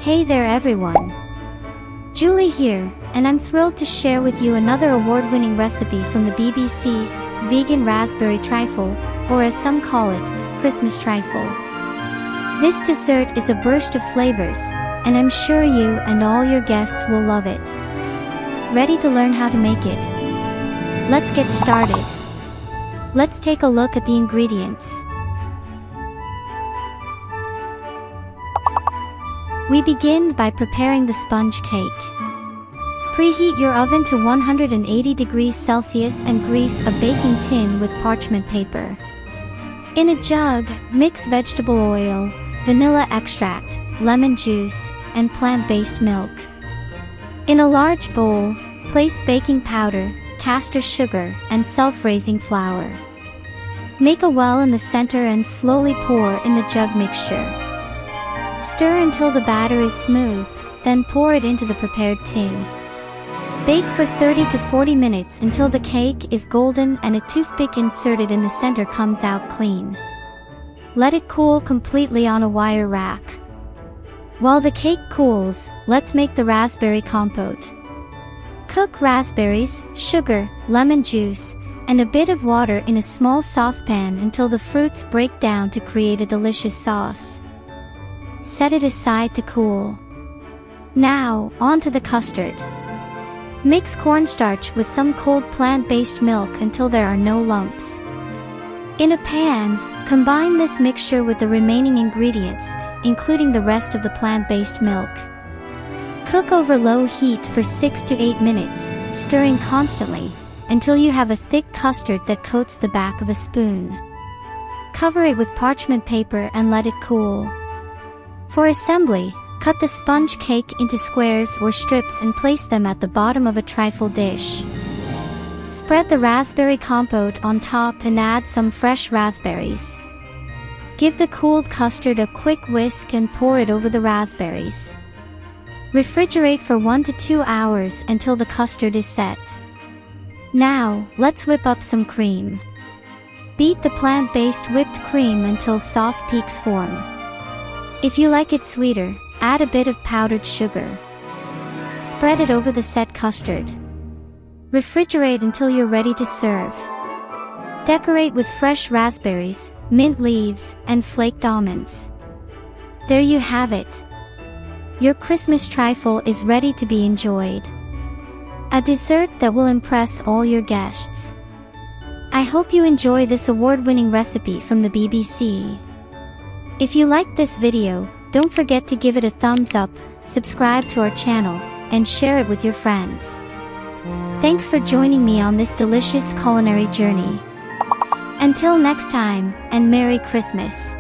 Hey there everyone! Julie here, and I'm thrilled to share with you another award-winning recipe from the BBC, Vegan Raspberry Trifle, or as some call it, Christmas Trifle. This dessert is a burst of flavors, and I'm sure you and all your guests will love it. Ready to learn how to make it? Let's get started. Let's take a look at the ingredients. We begin by preparing the sponge cake. Preheat your oven to 180 degrees Celsius and grease a baking tin with parchment paper. In a jug, mix vegetable oil, vanilla extract, lemon juice, and plant-based milk. In a large bowl, place baking powder, caster sugar, and self-raising flour. Make a well in the center and slowly pour in the jug mixture. Stir until the batter is smooth, then pour it into the prepared tin. Bake for 30 to 40 minutes until the cake is golden and a toothpick inserted in the center comes out clean. Let it cool completely on a wire rack. While the cake cools, let's make the raspberry compote. Cook raspberries, sugar, lemon juice, and a bit of water in a small saucepan until the fruits break down to create a delicious sauce. Set it aside to cool. Now, on to the custard. Mix cornstarch with some cold plant-based milk until there are no lumps. In a pan, combine this mixture with the remaining ingredients, including the rest of the plant-based milk. Cook over low heat for 6 to 8 minutes, stirring constantly, until you have a thick custard that coats the back of a spoon. Cover it with parchment paper and let it cool. For assembly, cut the sponge cake into squares or strips and place them at the bottom of a trifle dish. Spread the raspberry compote on top and add some fresh raspberries. Give the cooled custard a quick whisk and pour it over the raspberries. Refrigerate for 1 to 2 hours until the custard is set. Now, let's whip up some cream. Beat the plant-based whipped cream until soft peaks form. If you like it sweeter, add a bit of powdered sugar. Spread it over the set custard. Refrigerate until you're ready to serve. Decorate with fresh raspberries, mint leaves, and flaked almonds. There you have it. Your Christmas trifle is ready to be enjoyed. A dessert that will impress all your guests. I hope you enjoy this award-winning recipe from the BBC. If you liked this video, don't forget to give it a thumbs up, subscribe to our channel, and share it with your friends. Thanks for joining me on this delicious culinary journey. Until next time, and Merry Christmas!